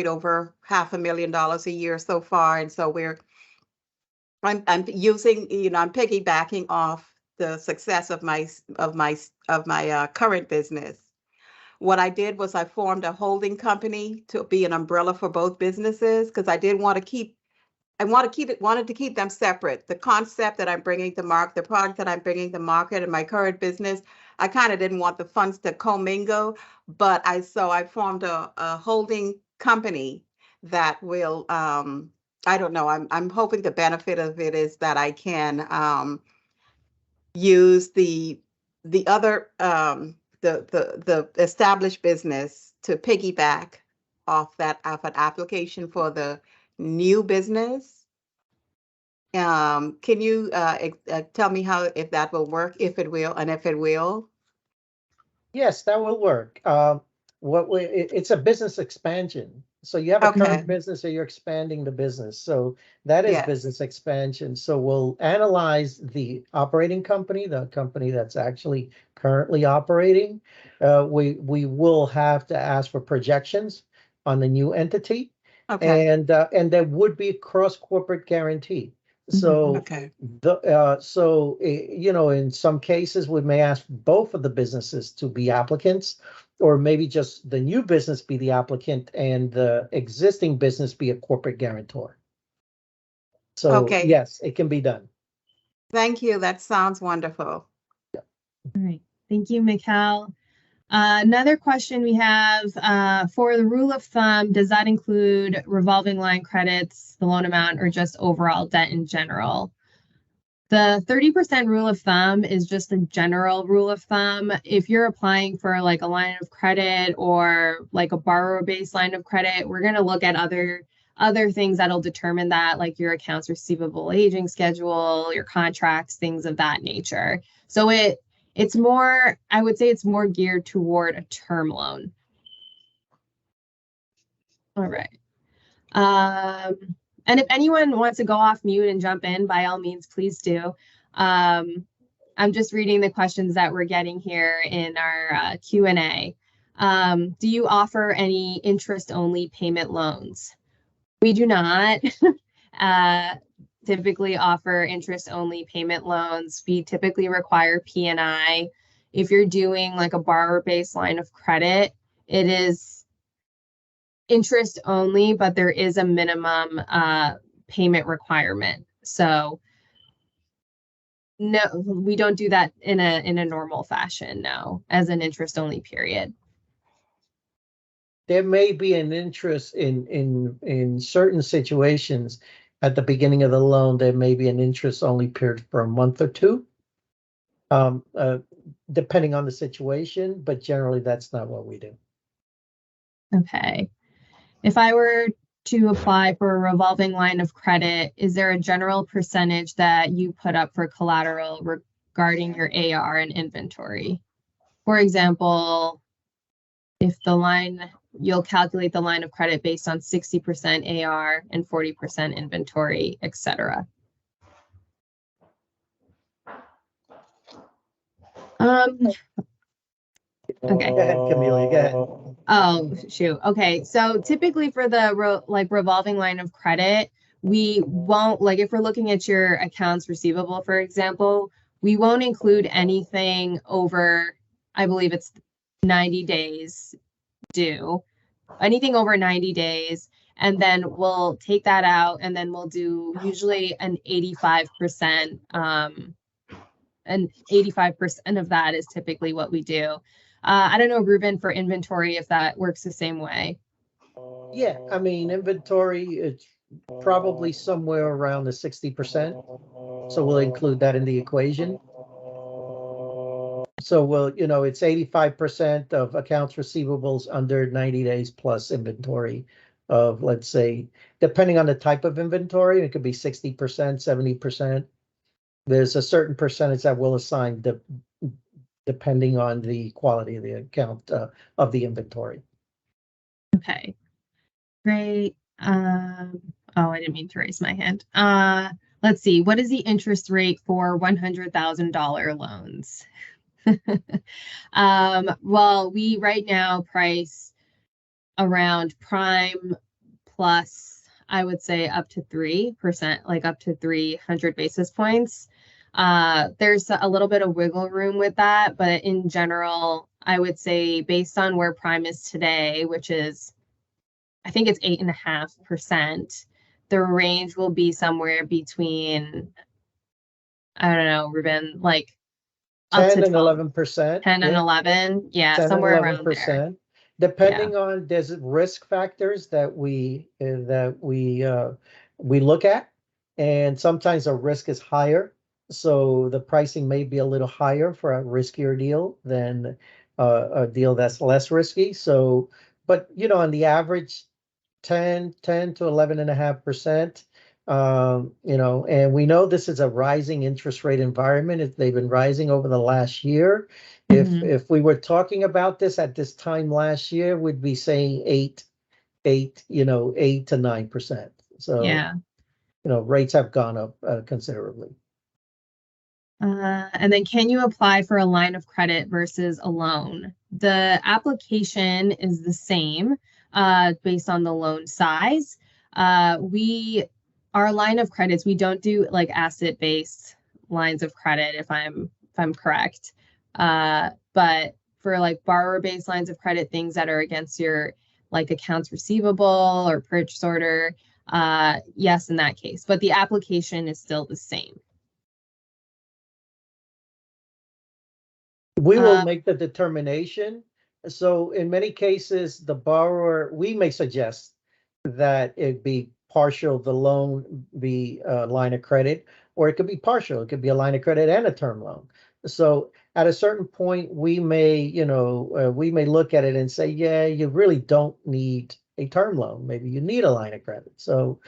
over $500,000 a year so far. And so I'm piggybacking off the success of my current business. What I did was I formed a holding company to be an umbrella for both businesses, because I wanted to keep them separate. The concept that I'm bringing to market, the product that I'm bringing to market in my current business, I kind of didn't want the funds to commingle, but I formed a holding company that will, I don't know, I'm hoping the benefit of it is that I can use the other, the established business to piggyback off an application for the new business. Can you tell me if that will work, if it will, and if it will? Yes, that will work. it's a business expansion. So you have a Okay. current business or you're expanding the business. So that is Yes. business expansion. So we'll analyze the operating company, the company that's actually currently operating. We will have to ask for projections on the new entity. Okay. And there would be a cross-corporate guarantee. So Okay. in some cases, we may ask both of the businesses to be applicants, or maybe just the new business be the applicant and the existing business be a corporate guarantor. So Okay. yes, it can be done. Thank you. That sounds wonderful. All right. Thank you, Mikhail. Another question we have for the rule of thumb, does that include revolving line credits, the loan amount, or just overall debt in general? The 30% rule of thumb is just a general rule of thumb. If you're applying for like a line of credit or like a borrower-based line of credit, we're going to look at other things that'll determine that, like your accounts receivable aging schedule, your contracts, things of that nature. So it's more, I would say it's more geared toward a term loan. All right. And if anyone wants to go off mute and jump in, by all means, please do. I'm just reading the questions that we're getting here in our Q&A. Do you offer any interest-only payment loans? We do not typically offer interest-only payment loans. We typically require P&I. If you're doing like a borrower-based line of credit, it is interest only, but there is a minimum payment requirement. So no, we don't do that in a normal fashion, no, as an interest only period. There may be an interest in certain situations at the beginning of the loan. There may be an interest only period for a month or two, depending on the situation, but generally that's not what we do. Okay. If I were to apply for a revolving line of credit, is there a general percentage that you put up for collateral regarding your AR and inventory? For example, if the line, you'll calculate the line of credit based on 60% AR and 40% inventory, etc. Okay. Go ahead, Camila, go ahead. Oh, shoot. Okay. So typically for the revolving line of credit, we won't, like if we're looking at your accounts receivable, for example, we won't include anything over, I believe it's 90 days due, anything over 90 days. And then we'll take that out and then we'll do usually an 85%, and 85% of that is typically what we do. I don't know, Ruben, for inventory, if that works the same way. Yeah, I mean, inventory, it's probably somewhere around the 60%. So we'll include that in the equation. So it's 85% of accounts receivables under 90 days plus inventory of, let's say, depending on the type of inventory, it could be 60%, 70%. There's a certain percentage that we'll assign depending on the quality of the account of the inventory. Okay, great. Oh, I didn't mean to raise my hand. Let's see. What is the interest rate for $100,000 loans? Well, we right now price around prime plus, I would say up to 3%, like up to 300 basis points. There's a little bit of wiggle room with that, but in general, I would say based on where prime is today, which is, I think it's 8.5%, the range will be somewhere between, I don't know, Ruben, like 10 and 11%. 10 and 11. Yeah, 10 somewhere and around there. 11%. Depending on, there's risk factors that we look at, and sometimes a risk is higher, so the pricing may be a little higher for a riskier deal than a deal that's less risky. So, but on the average, 10 to 11.5%. And we know this is a rising interest rate environment. They've been rising over the last year. If we were talking about this at this time last year, we'd be saying 8 to 9%. So, Yeah. Rates have gone up considerably. And then can you apply for a line of credit versus a loan? The application is the same based on the loan size. Our line of credits, we don't do like asset-based lines of credit if I'm correct. But for like borrower-based lines of credit, things that are against your like accounts receivable or purchase order, yes, in that case. But the application is still the same. We will make the determination. So in many cases, the borrower, we may suggest that it be partial, the loan be a line of credit, or it could be partial. It could be a line of credit and a term loan. So at a certain point, we may look at it and say, yeah, you really don't need a term loan. Maybe you need a line of credit. So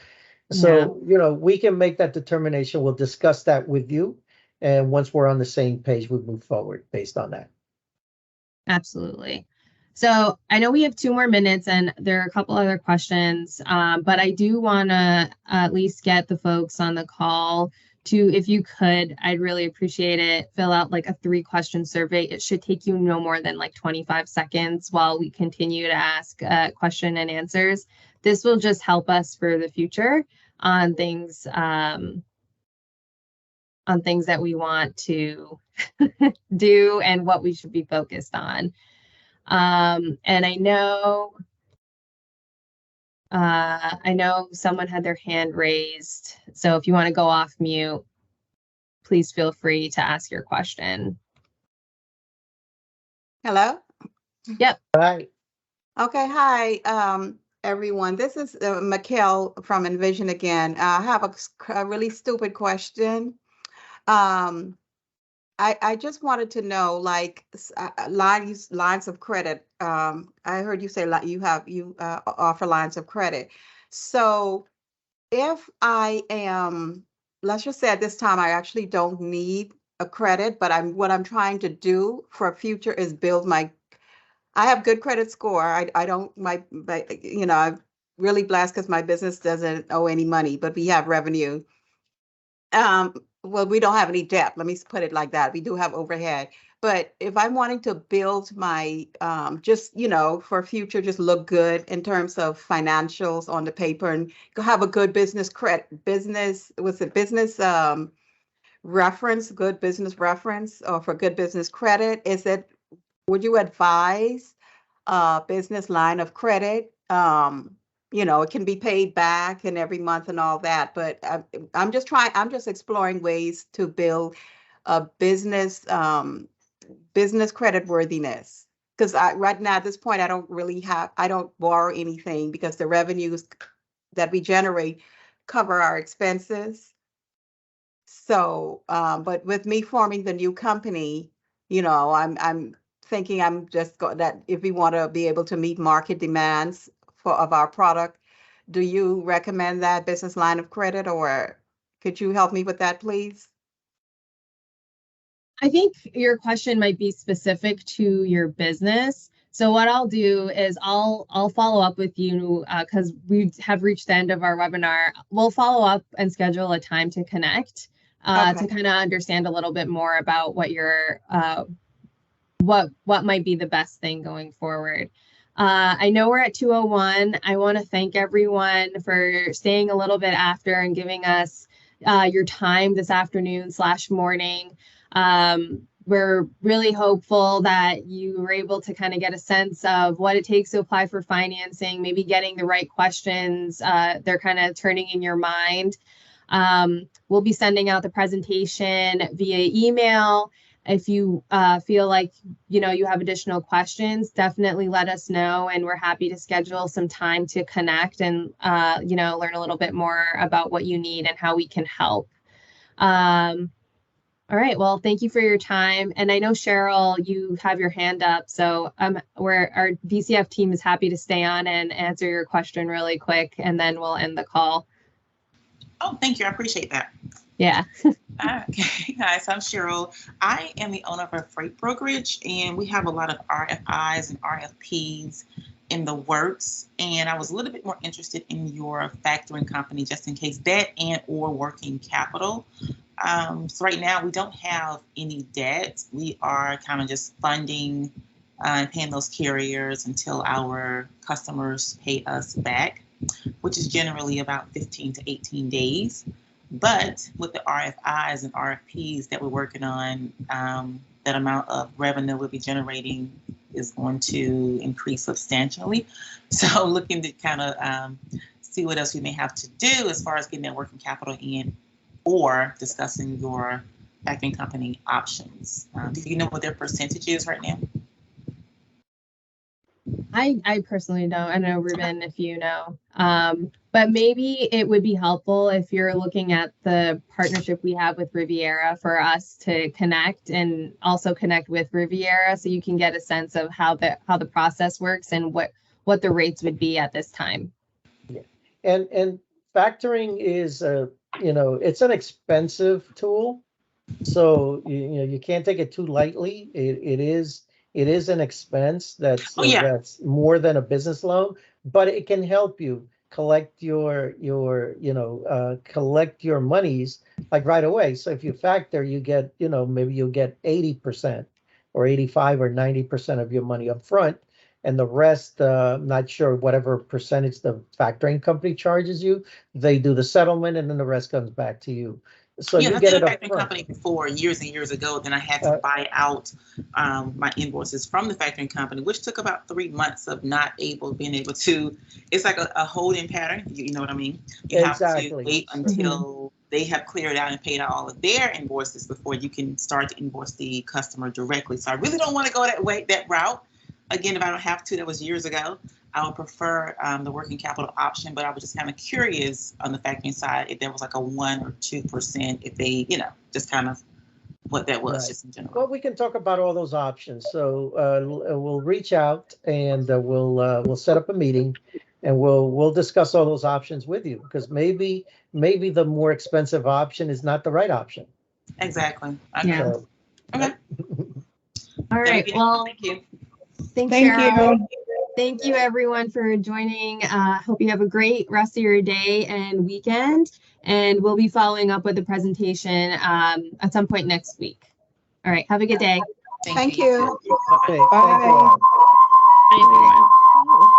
we can make that determination. We'll discuss that with you. And once we're on the same page, we move forward based on that. Absolutely. So I know we have 2 more minutes and there are a couple other questions, but I do want to at least get the folks on the call to, if you could, I'd really appreciate it, fill out like a 3-question survey. It should take you no more than like 25 seconds while we continue to ask question and answers. This will just help us for the future on things that we want to do and what we should be focused on. And I know someone had their hand raised. So if you want to go off mute, please feel free to ask your question. Hello? Yep. Hi. Okay, hi, everyone. This is Mikkel from Envision again. I have a really stupid question. I just wanted to know, like, lines of credit. I heard you say you offer lines of credit. So if I am, let's just say at this time, I actually don't need a credit, but what I'm trying to do for future is build I have good credit score. I don't, I'm really blessed because my business doesn't owe any money, but we have revenue. Well, we don't have any debt. Let me put it like that. We do have overhead. But if I'm wanting to build my, just, for future, just look good in terms of financials on the paper and have a good business reference, good business reference, or for good business credit, would you advise a business line of credit? It can be paid back and every month and all that, but I'm just exploring ways to build a business credit worthiness. Because right now at this point, I don't borrow anything because the revenues that we generate cover our expenses. So, but with me forming the new company, I'm thinking that if we want to be able to meet market demands of our product, do you recommend that business line of credit, or could you help me with that, please? I think your question might be specific to your business. So what I'll do is I'll follow up with you because we have reached the end of our webinar. We'll follow up and schedule a time to connect to kind of understand a little bit more about what your what might be the best thing going forward. I know we're at 2:01. I want to thank everyone for staying a little bit after and giving us your time this afternoon/morning. We're really hopeful that you were able to kind of get a sense of what it takes to apply for financing, maybe getting the right questions. They're kind of turning in your mind. We'll be sending out the presentation via email. If you feel like, you have additional questions, definitely let us know. And we're happy to schedule some time to connect and, learn a little bit more about what you need and how we can help. All right. Well, thank you for your time. And I know, Cheryl, you have your hand up. So our BCF team is happy to stay on and answer your question really quick, and then we'll end the call. Oh, thank you. I appreciate that. Yeah. Okay, guys, I'm Cheryl. I am the owner of a freight brokerage, and we have a lot of RFIs and RFPs in the works. And I was a little bit more interested in your factoring company, just in case that and or working capital. So right now we don't have any debt. We are kind of just funding and paying those carriers until our customers pay us back, which is generally about 15 to 18 days. But with the RFIs and RFPs that we're working on, that amount of revenue we'll be generating is going to increase substantially. So looking to kind of see what else we may have to do as far as getting that working capital in, or discussing your factoring company options. Do you know what their percentage is right now? I personally don't. I know, Ruben, if you know. But maybe it would be helpful if you're looking at the partnership we have with Riviera for us to connect and also connect with Riviera so you can get a sense of how the process works and what the rates would be at this time. Yeah. And factoring is it's an expensive tool. So you can't take it too lightly. It is an expense that's that's more than a business loan, but it can help you collect your collect your monies like right away. So if you factor, you get maybe you'll get 80% or 85 or 90% of your money up front, and the rest, not sure whatever percentage the factoring company charges you, they do the settlement, and then the rest comes back to you. So you get it up front. Company before years and years ago, then I had to buy out my invoices from the factoring company, which took about 3 months of being able to. It's like a holding pattern. You know what I mean? You have to wait until they have cleared out and paid out all of their invoices before you can start to invoice the customer directly. So I really don't want to go that route. Again, if I don't have to, that was years ago. I would prefer the working capital option, but I was just kind of curious on the factoring side if there was like a 1 or 2%, if they, just kind of what that was just in general. Well, we can talk about all those options. So we'll reach out and we'll set up a meeting, and we'll discuss all those options with you, because maybe the more expensive option is not the right option. Exactly. Okay. Yeah. So, okay. All right. Well, thank you. Thank you. Thank you, everyone, for joining. Hope you have a great rest of your day and weekend. And we'll be following up with the presentation at some point next week. All right. Have a good day. Thank you. Okay, thank you all. Bye, everyone.